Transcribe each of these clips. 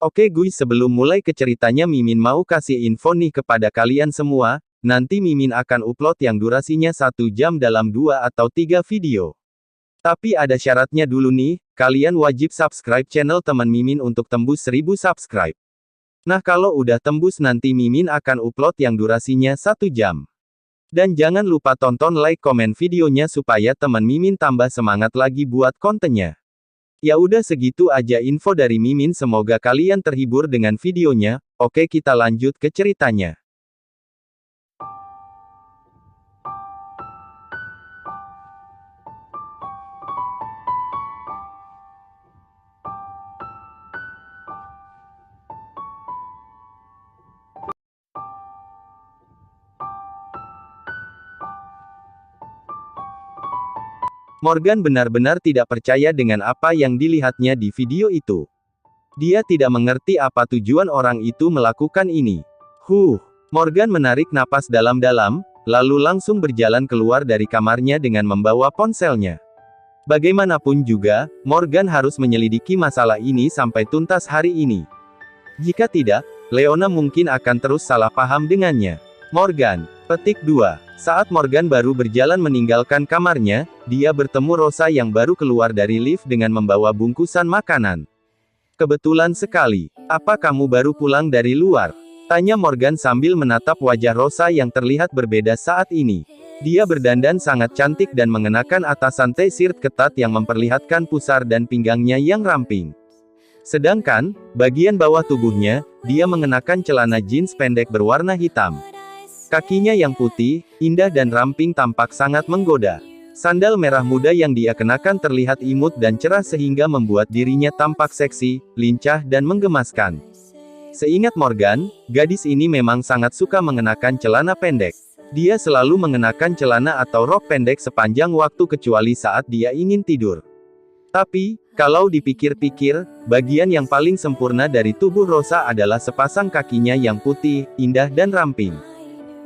Oke guys, sebelum mulai ke ceritanya Mimin mau kasih info nih kepada kalian semua, nanti Mimin akan upload yang durasinya 1 jam dalam 2 atau 3 video. Tapi ada syaratnya dulu nih, kalian wajib subscribe channel teman Mimin untuk tembus 1000 subscribe. Nah kalau udah tembus nanti Mimin akan upload yang durasinya 1 jam. Dan jangan lupa tonton like komen videonya supaya teman Mimin tambah semangat lagi buat kontennya. Ya udah segitu aja info dari Mimin, semoga kalian terhibur dengan videonya. Oke kita lanjut ke ceritanya. Morgan benar-benar tidak percaya dengan apa yang dilihatnya di video itu. Dia tidak mengerti apa tujuan orang itu melakukan ini. Morgan menarik napas dalam-dalam, lalu langsung berjalan keluar dari kamarnya dengan membawa ponselnya. Bagaimanapun juga, Morgan harus menyelidiki masalah ini sampai tuntas hari ini. Jika tidak, Leona mungkin akan terus salah paham dengannya. Morgan, petik 2. Saat Morgan baru berjalan meninggalkan kamarnya, dia bertemu Rosa yang baru keluar dari lift dengan membawa bungkusan makanan. Kebetulan sekali. Apa kamu baru pulang dari luar? Tanya Morgan sambil menatap wajah Rosa yang terlihat berbeda saat ini. Dia berdandan sangat cantik dan mengenakan atasan t-shirt ketat yang memperlihatkan pusar dan pinggangnya yang ramping. Sedangkan, bagian bawah tubuhnya, dia mengenakan celana jeans pendek berwarna hitam. Kakinya yang putih, indah dan ramping tampak sangat menggoda. Sandal merah muda yang dia kenakan terlihat imut dan cerah sehingga membuat dirinya tampak seksi, lincah dan menggemaskan. Seingat Morgan, gadis ini memang sangat suka mengenakan celana pendek. Dia selalu mengenakan celana atau rok pendek sepanjang waktu kecuali saat dia ingin tidur. Tapi, kalau dipikir-pikir, bagian yang paling sempurna dari tubuh Rosa adalah sepasang kakinya yang putih, indah dan ramping.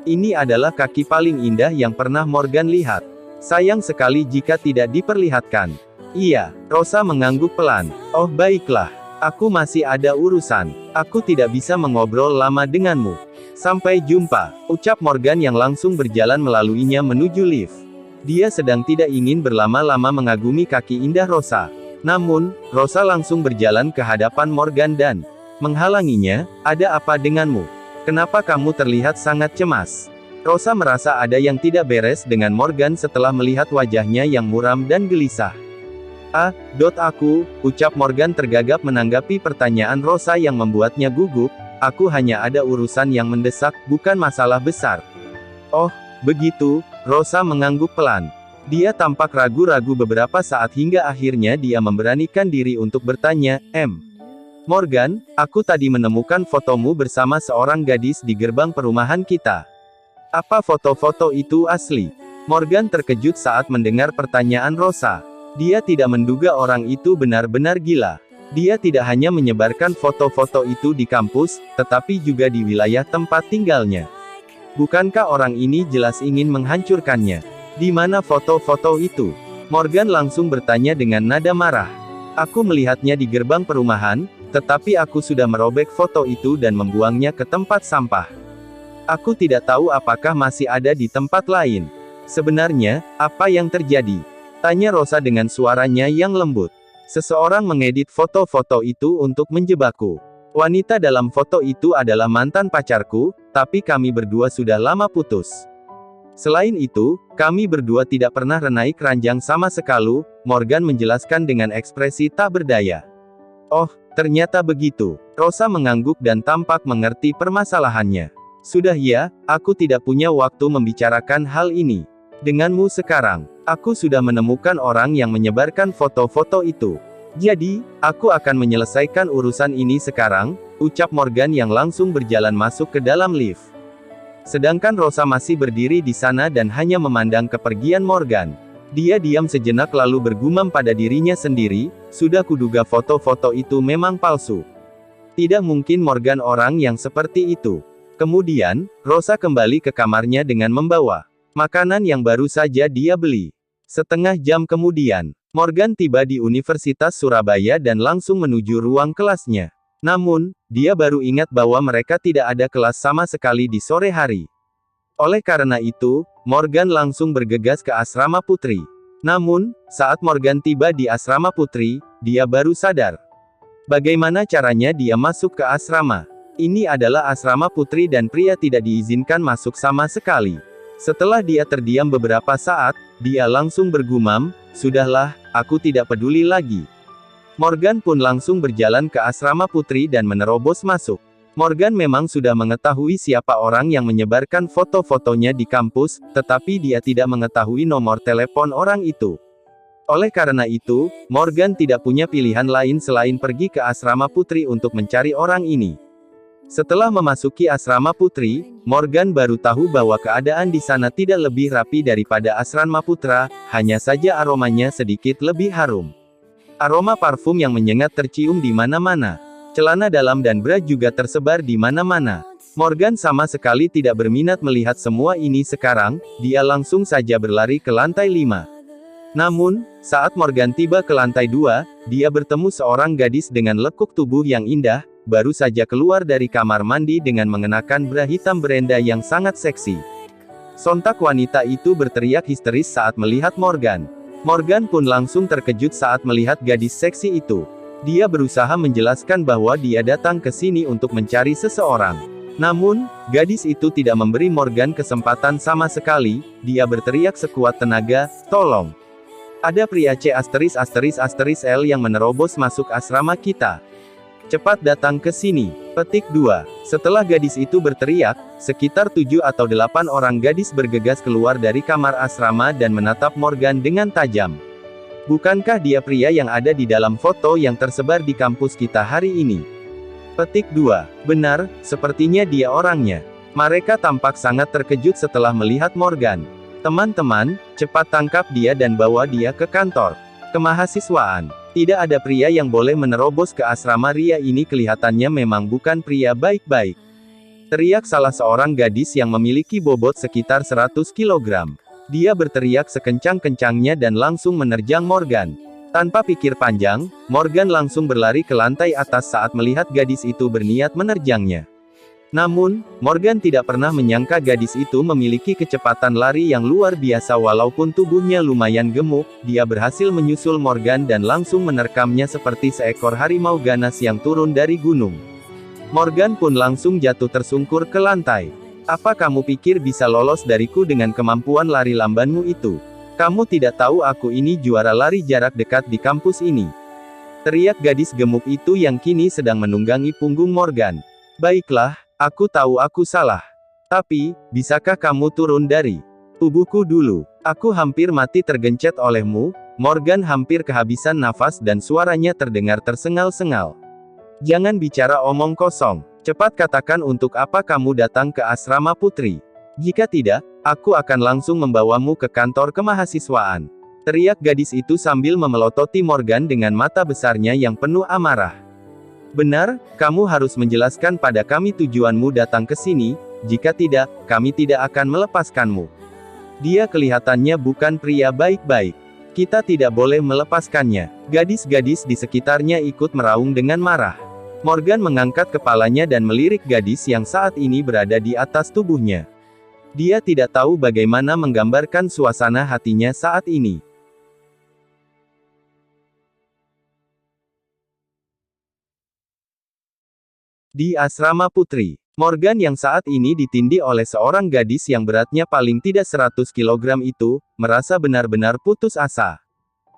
Ini adalah kaki paling indah yang pernah Morgan lihat. Sayang sekali jika tidak diperlihatkan. Iya, Rosa mengangguk pelan. Oh baiklah, aku masih ada urusan. Aku tidak bisa mengobrol lama denganmu. Sampai jumpa, ucap Morgan yang langsung berjalan melaluinya menuju lift. Dia sedang tidak ingin berlama-lama mengagumi kaki indah Rosa. Namun, Rosa langsung berjalan ke hadapan Morgan dan menghalanginya. Ada apa denganmu? Kenapa kamu terlihat sangat cemas? Rosa merasa ada yang tidak beres dengan Morgan setelah melihat wajahnya yang muram dan gelisah. Ucap Morgan tergagap menanggapi pertanyaan Rosa yang membuatnya gugup. Aku hanya ada urusan yang mendesak, bukan masalah besar. Oh, begitu, Rosa mengangguk pelan. Dia tampak ragu-ragu beberapa saat hingga akhirnya dia memberanikan diri untuk bertanya, Morgan, aku tadi menemukan fotomu bersama seorang gadis di gerbang perumahan kita. Apa foto-foto itu asli? Morgan terkejut saat mendengar pertanyaan Rosa. Dia tidak menduga orang itu benar-benar gila. Dia tidak hanya menyebarkan foto-foto itu di kampus, tetapi juga di wilayah tempat tinggalnya. Bukankah orang ini jelas ingin menghancurkannya? Di mana foto-foto itu? Morgan langsung bertanya dengan nada marah. Aku melihatnya di gerbang perumahan, tetapi aku sudah merobek foto itu dan membuangnya ke tempat sampah. Aku tidak tahu apakah masih ada di tempat lain. Sebenarnya, apa yang terjadi? Tanya Rosa dengan suaranya yang lembut. Seseorang mengedit foto-foto itu untuk menjebakku. Wanita dalam foto itu adalah mantan pacarku, tapi kami berdua sudah lama putus. Selain itu, kami berdua tidak pernah naik ranjang sama sekali, Morgan menjelaskan dengan ekspresi tak berdaya. Oh, ternyata begitu. Rosa mengangguk dan tampak mengerti permasalahannya. Sudah ya, aku tidak punya waktu membicarakan hal ini. Denganmu sekarang, aku sudah menemukan orang yang menyebarkan foto-foto itu. Jadi, aku akan menyelesaikan urusan ini sekarang, ucap Morgan yang langsung berjalan masuk ke dalam lift. Sedangkan Rosa masih berdiri di sana dan hanya memandang kepergian Morgan. Dia diam sejenak lalu bergumam pada dirinya sendiri, sudah kuduga foto-foto itu memang palsu. Tidak mungkin Morgan orang yang seperti itu. Kemudian, Rosa kembali ke kamarnya dengan membawa makanan yang baru saja dia beli. Setengah jam kemudian, Morgan tiba di Universitas Surabaya dan langsung menuju ruang kelasnya. Namun, dia baru ingat bahwa mereka tidak ada kelas sama sekali di sore hari. Oleh karena itu, Morgan langsung bergegas ke asrama putri. Namun, saat Morgan tiba di asrama putri, dia baru sadar. Bagaimana caranya dia masuk ke asrama? Ini adalah asrama putri dan pria tidak diizinkan masuk sama sekali. Setelah dia terdiam beberapa saat, dia langsung bergumam, "Sudahlah, aku tidak peduli lagi." Morgan pun langsung berjalan ke asrama putri dan menerobos masuk. Morgan memang sudah mengetahui siapa orang yang menyebarkan foto-fotonya di kampus, tetapi dia tidak mengetahui nomor telepon orang itu. Oleh karena itu, Morgan tidak punya pilihan lain selain pergi ke asrama putri untuk mencari orang ini. Setelah memasuki asrama putri, Morgan baru tahu bahwa keadaan di sana tidak lebih rapi daripada asrama putra, hanya saja aromanya sedikit lebih harum. Aroma parfum yang menyengat tercium di mana-mana. Celana dalam dan bra juga tersebar di mana-mana. Morgan sama sekali tidak berminat melihat semua ini sekarang, dia langsung saja berlari ke lantai 5. Namun, saat Morgan tiba ke lantai 2, dia bertemu seorang gadis dengan lekuk tubuh yang indah, baru saja keluar dari kamar mandi dengan mengenakan bra hitam berenda yang sangat seksi. Sontak wanita itu berteriak histeris saat melihat Morgan. Morgan pun langsung terkejut saat melihat gadis seksi itu. Dia berusaha menjelaskan bahwa dia datang ke sini untuk mencari seseorang. Namun, gadis itu tidak memberi Morgan kesempatan sama sekali, dia berteriak sekuat tenaga, "Tolong! Ada pria C***L yang menerobos masuk asrama kita. Cepat datang ke sini." Petik 2. Setelah gadis itu berteriak, sekitar 7 atau 8 orang gadis bergegas keluar dari kamar asrama dan menatap Morgan dengan tajam. "Bukankah dia pria yang ada di dalam foto yang tersebar di kampus kita hari ini?" Petik 2. Benar, sepertinya dia orangnya. Mereka tampak sangat terkejut setelah melihat Morgan. "Teman-teman, cepat tangkap dia dan bawa dia ke kantor kemahasiswaan. Tidak ada pria yang boleh menerobos ke asrama Ria ini, kelihatannya memang bukan pria baik-baik," teriak salah seorang gadis yang memiliki bobot sekitar 100 kg. Dia berteriak sekencang-kencangnya dan langsung menerjang Morgan. Tanpa pikir panjang, Morgan langsung berlari ke lantai atas saat melihat gadis itu berniat menerjangnya. Namun, Morgan tidak pernah menyangka gadis itu memiliki kecepatan lari yang luar biasa. Walaupun tubuhnya lumayan gemuk, dia berhasil menyusul Morgan dan langsung menerkamnya seperti seekor harimau ganas yang turun dari gunung. Morgan pun langsung jatuh tersungkur ke lantai. "Apa kamu pikir bisa lolos dariku dengan kemampuan lari lambanmu itu? Kamu tidak tahu aku ini juara lari jarak dekat di kampus ini," teriak gadis gemuk itu yang kini sedang menunggangi punggung Morgan. "Baiklah, aku tahu aku salah. Tapi, bisakah kamu turun dari tubuhku dulu? Aku hampir mati tergencet olehmu." Morgan hampir kehabisan nafas dan suaranya terdengar tersengal-sengal. "Jangan bicara omong kosong. Cepat katakan untuk apa kamu datang ke asrama putri. Jika tidak, aku akan langsung membawamu ke kantor kemahasiswaan," teriak gadis itu sambil memelototi Morgan dengan mata besarnya yang penuh amarah. "Benar, kamu harus menjelaskan pada kami tujuanmu datang ke sini, jika tidak, kami tidak akan melepaskanmu. Dia kelihatannya bukan pria baik-baik. Kita tidak boleh melepaskannya." Gadis-gadis di sekitarnya ikut meraung dengan marah. Morgan mengangkat kepalanya dan melirik gadis yang saat ini berada di atas tubuhnya. Dia tidak tahu bagaimana menggambarkan suasana hatinya saat ini. Di asrama putri, Morgan yang saat ini ditindih oleh seorang gadis yang beratnya paling tidak 100 kg itu, merasa benar-benar putus asa.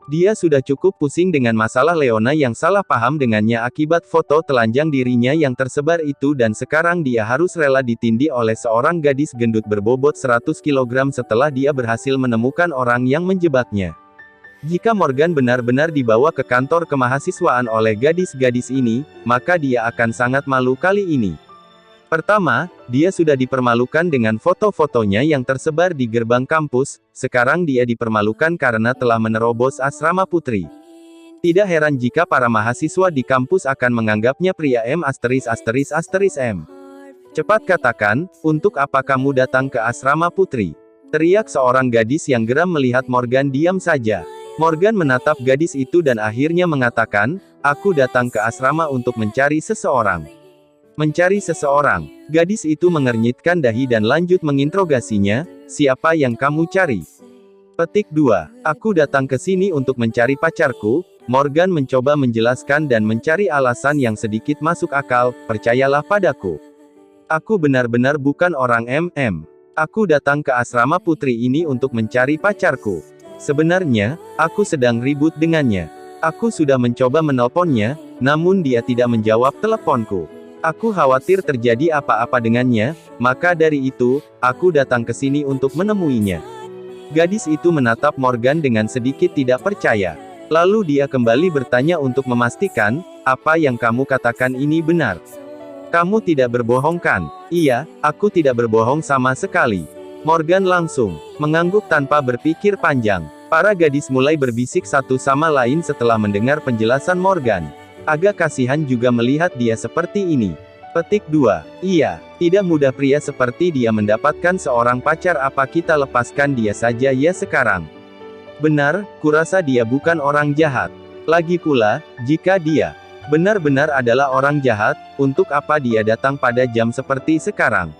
Dia sudah cukup pusing dengan masalah Leona yang salah paham dengannya akibat foto telanjang dirinya yang tersebar itu, dan sekarang dia harus rela ditindih oleh seorang gadis gendut berbobot 100 kg setelah dia berhasil menemukan orang yang menjebaknya. Jika Morgan benar-benar dibawa ke kantor kemahasiswaan oleh gadis-gadis ini, maka dia akan sangat malu kali ini. Pertama, dia sudah dipermalukan dengan foto-fotonya yang tersebar di gerbang kampus, sekarang dia dipermalukan karena telah menerobos asrama putri. Tidak heran jika para mahasiswa di kampus akan menganggapnya pria M******. "Cepat katakan, untuk apa kamu datang ke asrama putri?" teriak seorang gadis yang geram melihat Morgan diam saja. Morgan menatap gadis itu dan akhirnya mengatakan, aku datang ke asrama untuk mencari seseorang. Mencari seseorang. Gadis itu mengernyitkan dahi dan lanjut menginterogasinya, siapa yang kamu cari? Petik 2. Aku datang ke sini untuk mencari pacarku. Morgan mencoba menjelaskan dan mencari alasan yang sedikit masuk akal, percayalah padaku. Aku benar-benar bukan orang MM. Aku datang ke asrama putri ini untuk mencari pacarku. Sebenarnya, aku sedang ribut dengannya. Aku sudah mencoba menelponnya, namun dia tidak menjawab teleponku. Aku khawatir terjadi apa-apa dengannya, maka dari itu, aku datang ke sini untuk menemuinya. Gadis itu menatap Morgan dengan sedikit tidak percaya. Lalu dia kembali bertanya untuk memastikan, apa yang kamu katakan ini benar. Kamu tidak berbohong kan? Iya, aku tidak berbohong sama sekali. Morgan langsung mengangguk tanpa berpikir panjang. Para gadis mulai berbisik satu sama lain setelah mendengar penjelasan Morgan. Agak kasihan juga melihat dia seperti ini. Petik 2. Iya, tidak mudah pria seperti dia mendapatkan seorang pacar, apa kita lepaskan dia saja ya sekarang. Benar, kurasa dia bukan orang jahat. Lagi pula, jika dia benar-benar adalah orang jahat, untuk apa dia datang pada jam seperti sekarang?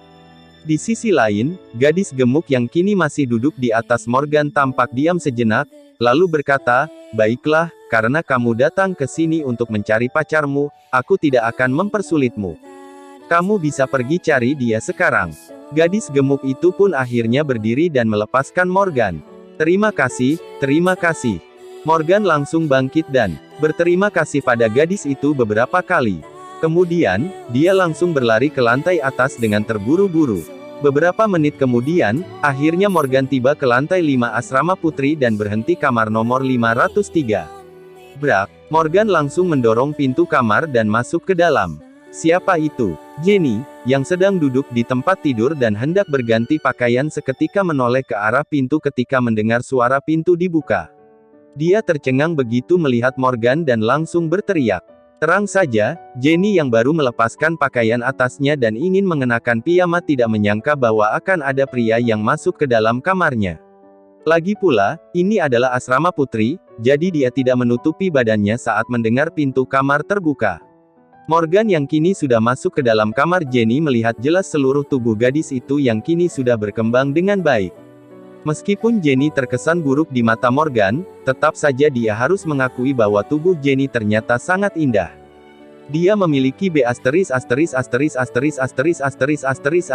Di sisi lain, gadis gemuk yang kini masih duduk di atas Morgan tampak diam sejenak, lalu berkata, baiklah, karena kamu datang ke sini untuk mencari pacarmu, aku tidak akan mempersulitmu. Kamu bisa pergi cari dia sekarang. Gadis gemuk itu pun akhirnya berdiri dan melepaskan Morgan. Terima kasih, terima kasih. Morgan langsung bangkit dan berterima kasih pada gadis itu beberapa kali. Kemudian, dia langsung berlari ke lantai atas dengan terburu-buru. Beberapa menit kemudian, akhirnya Morgan tiba ke lantai 5 asrama putri dan berhenti kamar nomor 503. Brak, Morgan langsung mendorong pintu kamar dan masuk ke dalam. Siapa itu? Jenny, yang sedang duduk di tempat tidur dan hendak berganti pakaian seketika menoleh ke arah pintu ketika mendengar suara pintu dibuka. Dia tercengang begitu melihat Morgan dan langsung berteriak. Terang saja, Jenny yang baru melepaskan pakaian atasnya dan ingin mengenakan piyama tidak menyangka bahwa akan ada pria yang masuk ke dalam kamarnya. Lagi pula, ini adalah asrama putri, jadi dia tidak menutupi badannya saat mendengar pintu kamar terbuka. Morgan yang kini sudah masuk ke dalam kamar Jenny melihat jelas seluruh tubuh gadis itu yang kini sudah berkembang dengan baik. Meskipun Jenny terkesan buruk di mata Morgan, tetap saja dia harus mengakui bahwa tubuh Jenny ternyata sangat indah. Dia memiliki B**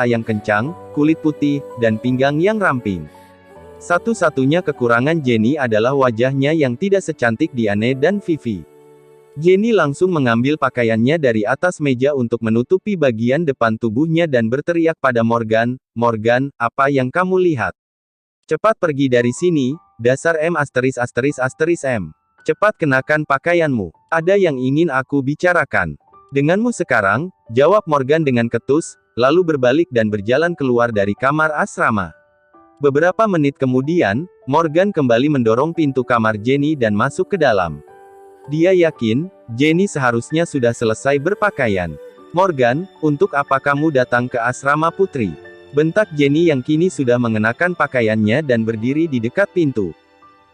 yang kencang, kulit putih, dan pinggang yang ramping. Satu-satunya kekurangan Jenny adalah wajahnya yang tidak secantik Diane dan Vivi. Jenny langsung mengambil pakaiannya dari atas meja untuk menutupi bagian depan tubuhnya dan berteriak pada Morgan, Morgan, apa yang kamu lihat? Cepat pergi dari sini, dasar M***. Cepat kenakan pakaianmu. Ada yang ingin aku bicarakan. Denganmu sekarang, jawab Morgan dengan ketus, lalu berbalik dan berjalan keluar dari kamar asrama. Beberapa menit kemudian, Morgan kembali mendorong pintu kamar Jenny dan masuk ke dalam. Dia yakin, Jenny seharusnya sudah selesai berpakaian. Morgan, untuk apa kamu datang ke asrama putri? Bentak Jenny yang kini sudah mengenakan pakaiannya dan berdiri di dekat pintu.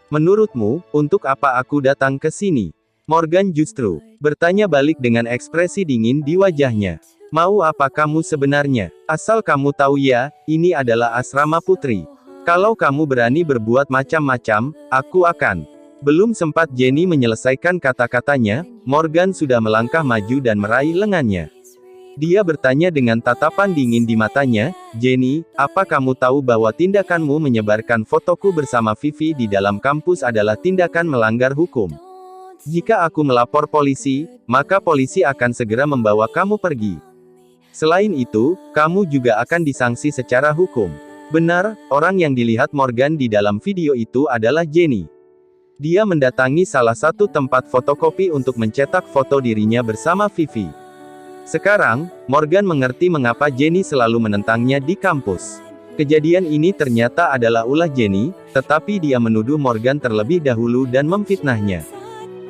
Menurutmu, untuk apa aku datang ke sini? Morgan justru bertanya balik dengan ekspresi dingin di wajahnya. Mau apa kamu sebenarnya? Asal kamu tahu ya, ini adalah asrama putri. Kalau kamu berani berbuat macam-macam, aku akan. Belum sempat Jenny menyelesaikan kata-katanya, Morgan sudah melangkah maju dan meraih lengannya. Dia bertanya dengan tatapan dingin di matanya, Jenny, apa kamu tahu bahwa tindakanmu menyebarkan fotoku bersama Vivi di dalam kampus adalah tindakan melanggar hukum? Jika aku melapor polisi, maka polisi akan segera membawa kamu pergi. Selain itu, kamu juga akan disanksi secara hukum. Benar, orang yang dilihat Morgan di dalam video itu adalah Jenny. Dia mendatangi salah satu tempat fotokopi untuk mencetak foto dirinya bersama Vivi. Sekarang, Morgan mengerti mengapa Jenny selalu menentangnya di kampus. Kejadian ini ternyata adalah ulah Jenny, tetapi dia menuduh Morgan terlebih dahulu dan memfitnahnya.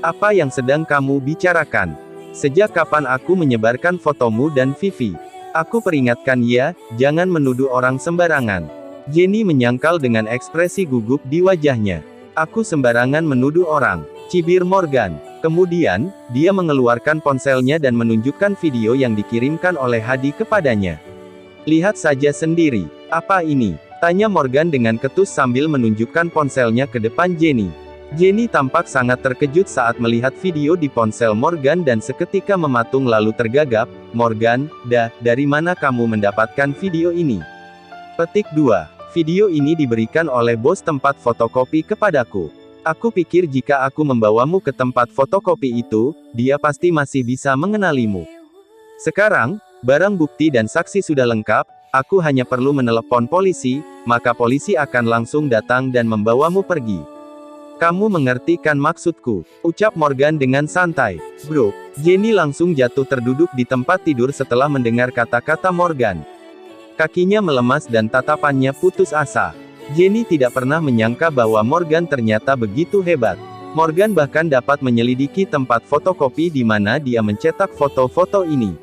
Apa yang sedang kamu bicarakan? Sejak kapan aku menyebarkan fotomu dan Vivi? Aku peringatkan ya, jangan menuduh orang sembarangan. Jenny menyangkal dengan ekspresi gugup di wajahnya. Aku sembarangan menuduh orang, cibir Morgan. Kemudian, dia mengeluarkan ponselnya dan menunjukkan video yang dikirimkan oleh Hadi kepadanya. Lihat saja sendiri. Apa ini? Tanya Morgan dengan ketus sambil menunjukkan ponselnya ke depan Jenny. Jenny tampak sangat terkejut saat melihat video di ponsel Morgan dan seketika mematung lalu tergagap. Morgan, dari mana kamu mendapatkan video ini? Petik 2. Video ini diberikan oleh bos tempat fotokopi kepadaku. Aku pikir jika aku membawamu ke tempat fotokopi itu, dia pasti masih bisa mengenalimu. Sekarang, barang bukti dan saksi sudah lengkap, aku hanya perlu menelepon polisi, maka polisi akan langsung datang dan membawamu pergi. Kamu mengerti kan maksudku? Ucap Morgan dengan santai. Bro, Jenny langsung jatuh terduduk di tempat tidur setelah mendengar kata-kata Morgan. Kakinya melemas dan tatapannya putus asa. Jenny tidak pernah menyangka bahwa Morgan ternyata begitu hebat. Morgan bahkan dapat menyelidiki tempat fotokopi di mana dia mencetak foto-foto ini.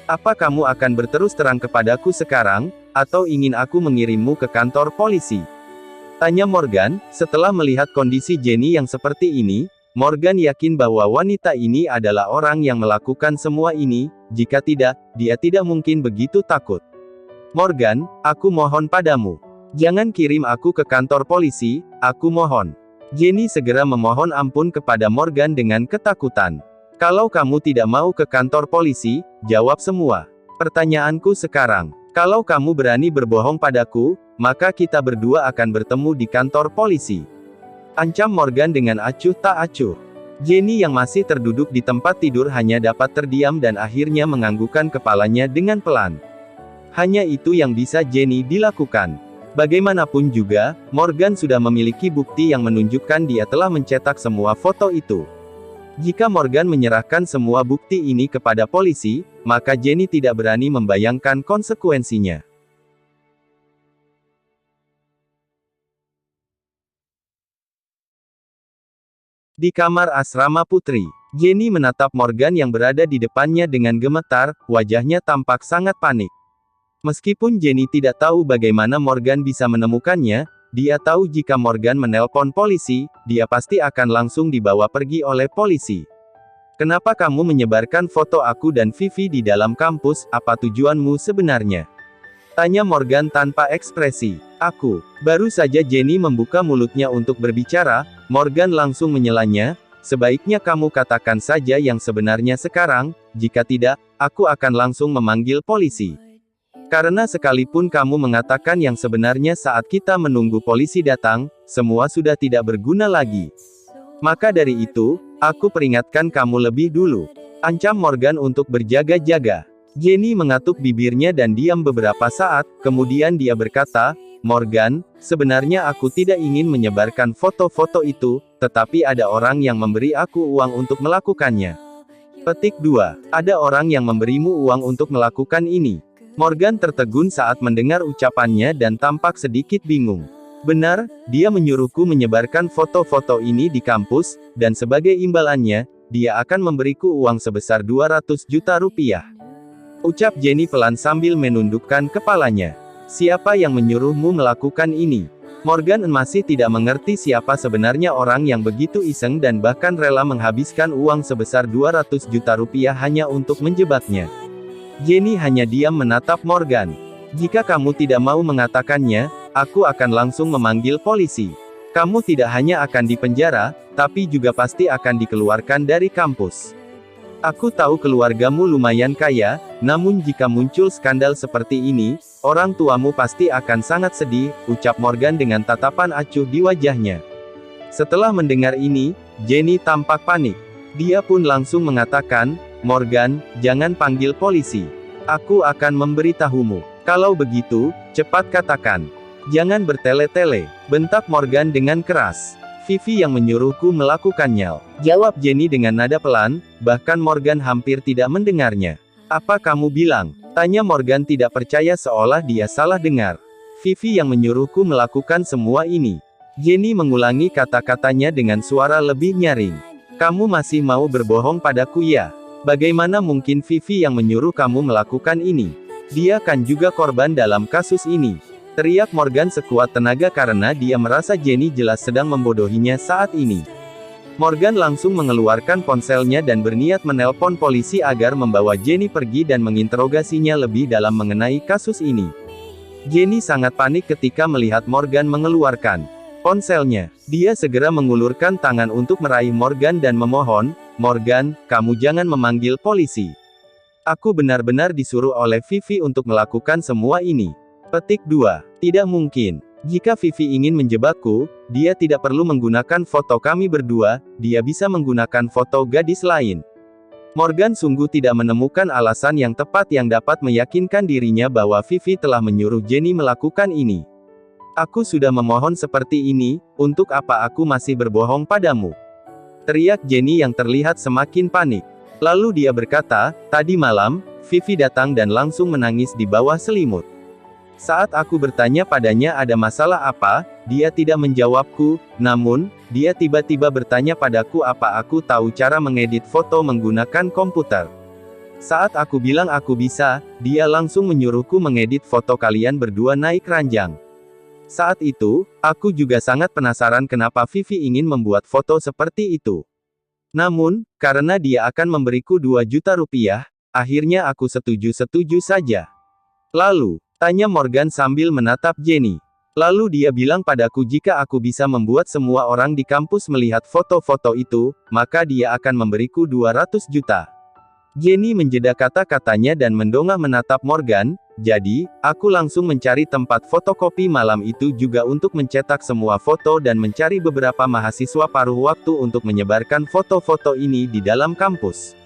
Apa kamu akan berterus terang kepadaku sekarang, atau ingin aku mengirimmu ke kantor polisi? Tanya Morgan. Setelah melihat kondisi Jenny yang seperti ini, Morgan yakin bahwa wanita ini adalah orang yang melakukan semua ini. Jika tidak, dia tidak mungkin begitu takut. Morgan, aku mohon padamu. Jangan kirim aku ke kantor polisi, aku mohon. Jenny segera memohon ampun kepada Morgan dengan ketakutan. Kalau kamu tidak mau ke kantor polisi, jawab semua pertanyaanku sekarang. Kalau kamu berani berbohong padaku, maka kita berdua akan bertemu di kantor polisi. Ancam Morgan dengan acuh tak acuh. Jenny yang masih terduduk di tempat tidur hanya dapat terdiam dan akhirnya menganggukkan kepalanya dengan pelan. Hanya itu yang bisa Jenny dilakukan. Bagaimanapun juga, Morgan sudah memiliki bukti yang menunjukkan dia telah mencetak semua foto itu. Jika Morgan menyerahkan semua bukti ini kepada polisi, maka Jenny tidak berani membayangkan konsekuensinya. Di kamar asrama putri, Jenny menatap Morgan yang berada di depannya dengan gemetar, wajahnya tampak sangat panik. Meskipun Jenny tidak tahu bagaimana Morgan bisa menemukannya, dia tahu jika Morgan menelpon polisi, dia pasti akan langsung dibawa pergi oleh polisi. Kenapa kamu menyebarkan foto aku dan Vivi di dalam kampus, apa tujuanmu sebenarnya? Tanya Morgan tanpa ekspresi. Aku. Baru saja Jenny membuka mulutnya untuk berbicara, Morgan langsung menyelanya, sebaiknya kamu katakan saja yang sebenarnya sekarang, jika tidak, aku akan langsung memanggil polisi. Karena sekalipun kamu mengatakan yang sebenarnya saat kita menunggu polisi datang, semua sudah tidak berguna lagi. Maka dari itu, aku peringatkan kamu lebih dulu. Ancam Morgan untuk berjaga-jaga. Jenny mengatuk bibirnya dan diam beberapa saat, kemudian dia berkata, Morgan, sebenarnya aku tidak ingin menyebarkan foto-foto itu, tetapi ada orang yang memberi aku uang untuk melakukannya. Petik 2. Ada orang yang memberimu uang untuk melakukan ini. Morgan tertegun saat mendengar ucapannya dan tampak sedikit bingung. Benar, dia menyuruhku menyebarkan foto-foto ini di kampus, dan sebagai imbalannya, dia akan memberiku uang sebesar 200 juta rupiah. Ucap Jenny pelan sambil menundukkan kepalanya. Siapa yang menyuruhmu melakukan ini? Morgan masih tidak mengerti siapa sebenarnya orang yang begitu iseng dan bahkan rela menghabiskan uang sebesar 200 juta rupiah hanya untuk menjebaknya. Jenny hanya diam menatap Morgan. Jika kamu tidak mau mengatakannya, aku akan langsung memanggil polisi. Kamu tidak hanya akan dipenjara, tapi juga pasti akan dikeluarkan dari kampus. Aku tahu keluargamu lumayan kaya, namun jika muncul skandal seperti ini, orang tuamu pasti akan sangat sedih, ucap Morgan dengan tatapan acuh di wajahnya. Setelah mendengar ini, Jenny tampak panik. Dia pun langsung mengatakan, Morgan, jangan panggil polisi. Aku akan memberitahumu. Kalau begitu, cepat katakan. Jangan bertele-tele, bentak Morgan dengan keras. Vivi yang menyuruhku melakukannya. Jawab Jenny dengan nada pelan, bahkan Morgan hampir tidak mendengarnya. Apa kamu bilang? Tanya Morgan tidak percaya seolah dia salah dengar. Vivi yang menyuruhku melakukan semua ini. Jenny mengulangi kata-katanya dengan suara lebih nyaring. Kamu masih mau berbohong padaku ya? Bagaimana mungkin Vivi yang menyuruh kamu melakukan ini? Dia kan juga korban dalam kasus ini. Teriak Morgan sekuat tenaga karena dia merasa Jenny jelas sedang membodohinya saat ini. Morgan langsung mengeluarkan ponselnya dan berniat menelpon polisi agar membawa Jenny pergi dan menginterogasinya lebih dalam mengenai kasus ini. Jenny sangat panik ketika melihat Morgan mengeluarkan ponselnya. Dia segera mengulurkan tangan untuk meraih Morgan dan memohon, "Morgan, kamu jangan memanggil polisi. Aku benar-benar disuruh oleh Vivi untuk melakukan semua ini." Petik 2. Tidak mungkin. Jika Vivi ingin menjebakku, dia tidak perlu menggunakan foto kami berdua, dia bisa menggunakan foto gadis lain. Morgan sungguh tidak menemukan alasan yang tepat yang dapat meyakinkan dirinya bahwa Vivi telah menyuruh Jenny melakukan ini. "Aku sudah memohon seperti ini, untuk apa aku masih berbohong padamu?" teriak Jenny yang terlihat semakin panik. Lalu dia berkata, "Tadi malam, Vivi datang dan langsung menangis di bawah selimut. Saat aku bertanya padanya ada masalah apa, dia tidak menjawabku, namun, dia tiba-tiba bertanya padaku apa aku tahu cara mengedit foto menggunakan komputer. Saat aku bilang aku bisa, dia langsung menyuruhku mengedit foto kalian berdua naik ranjang. Saat itu, aku juga sangat penasaran kenapa Vivi ingin membuat foto seperti itu. Namun, karena dia akan memberiku 2 juta rupiah, akhirnya aku setuju-setuju saja." "Lalu?" tanya Morgan sambil menatap Jenny. "Lalu dia bilang padaku jika aku bisa membuat semua orang di kampus melihat foto-foto itu, maka dia akan memberiku 200 juta. Jenny menjeda kata-katanya dan mendongak menatap Morgan, "Jadi, aku langsung mencari tempat fotokopi malam itu juga untuk mencetak semua foto dan mencari beberapa mahasiswa paruh waktu untuk menyebarkan foto-foto ini di dalam kampus."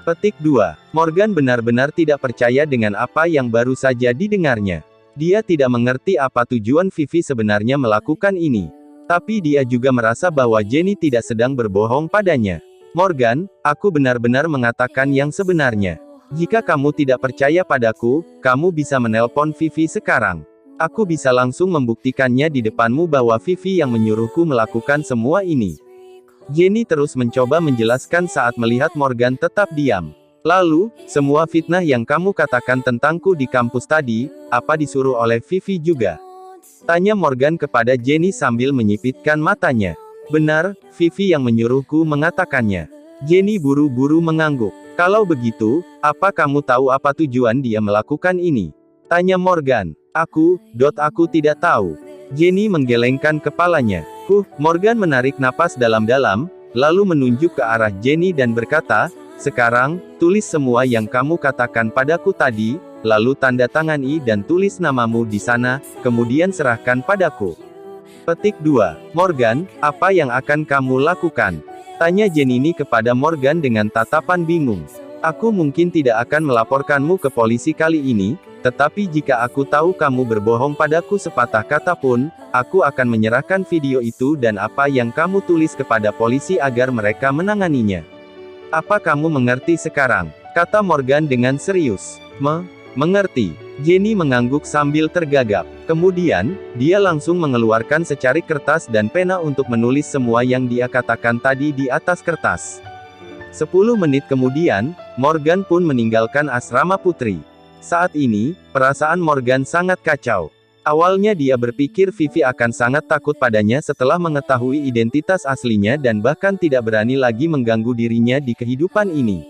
Petik 2. Morgan benar-benar tidak percaya dengan apa yang baru saja didengarnya. Dia tidak mengerti apa tujuan Vivi sebenarnya melakukan ini. Tapi dia juga merasa bahwa Jenny tidak sedang berbohong padanya. "Morgan, aku benar-benar mengatakan yang sebenarnya. Jika kamu tidak percaya padaku, kamu bisa menelpon Vivi sekarang. Aku bisa langsung membuktikannya di depanmu bahwa Vivi yang menyuruhku melakukan semua ini." Jenny terus mencoba menjelaskan saat melihat Morgan tetap diam. "Lalu, semua fitnah yang kamu katakan tentangku di kampus tadi, apa disuruh oleh Vivi juga?" tanya Morgan kepada Jenny sambil menyipitkan matanya. "Benar, Vivi yang menyuruhku mengatakannya." Jenny buru-buru mengangguk. "Kalau begitu, apa kamu tahu apa tujuan dia melakukan ini?" tanya Morgan. Aku tidak tahu." Jenny menggelengkan kepalanya. Morgan menarik napas dalam-dalam, lalu menunjuk ke arah Jenny dan berkata, "Sekarang, tulis semua yang kamu katakan padaku tadi, lalu tanda tangani dan tulis namamu di sana, kemudian serahkan padaku." Petik 2. Morgan, apa yang akan kamu lakukan? Tanya Jenny kepada Morgan dengan tatapan bingung. "Aku mungkin tidak akan melaporkanmu ke polisi kali ini, tetapi jika aku tahu kamu berbohong padaku sepatah kata pun, aku akan menyerahkan video itu dan apa yang kamu tulis kepada polisi agar mereka menanganinya. Apa kamu mengerti sekarang?" kata Morgan dengan serius. Mengerti." Jenny mengangguk sambil tergagap. Kemudian, dia langsung mengeluarkan secari kertas dan pena untuk menulis semua yang dia katakan tadi di atas kertas. 10 menit kemudian, Morgan pun meninggalkan asrama putri. Saat ini, perasaan Morgan sangat kacau. Awalnya dia berpikir Vivi akan sangat takut padanya setelah mengetahui identitas aslinya dan bahkan tidak berani lagi mengganggu dirinya di kehidupan ini.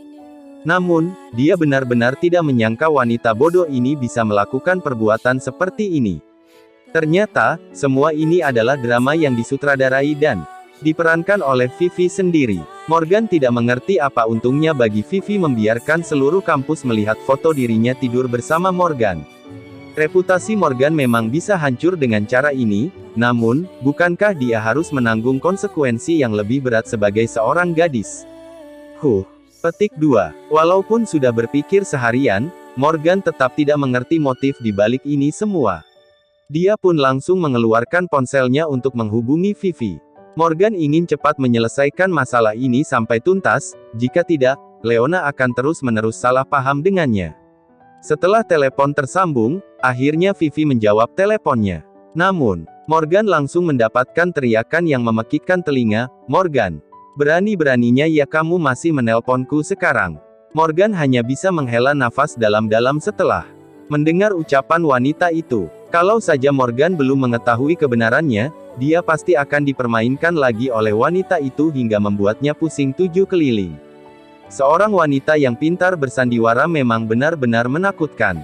Namun, dia benar-benar tidak menyangka wanita bodoh ini bisa melakukan perbuatan seperti ini. Ternyata, semua ini adalah drama yang disutradarai dan diperankan oleh Vivi sendiri. Morgan tidak mengerti apa untungnya bagi Vivi membiarkan seluruh kampus melihat foto dirinya tidur bersama Morgan. Reputasi Morgan memang bisa hancur dengan cara ini, namun, bukankah dia harus menanggung konsekuensi yang lebih berat sebagai seorang gadis? Petik 2. Walaupun sudah berpikir seharian, Morgan tetap tidak mengerti motif di balik ini semua. Dia pun langsung mengeluarkan ponselnya untuk menghubungi Vivi. Morgan ingin cepat menyelesaikan masalah ini sampai tuntas, jika tidak, Leona akan terus-menerus salah paham dengannya. Setelah telepon tersambung, akhirnya Vivi menjawab teleponnya. Namun, Morgan langsung mendapatkan teriakan yang memekikkan telinga, "Morgan! Berani-beraninya ya kamu masih menelponku sekarang." Morgan hanya bisa menghela nafas dalam-dalam setelah mendengar ucapan wanita itu. Kalau saja Morgan belum mengetahui kebenarannya, dia pasti akan dipermainkan lagi oleh wanita itu hingga membuatnya pusing 7 keliling. Seorang wanita yang pintar bersandiwara memang benar-benar menakutkan.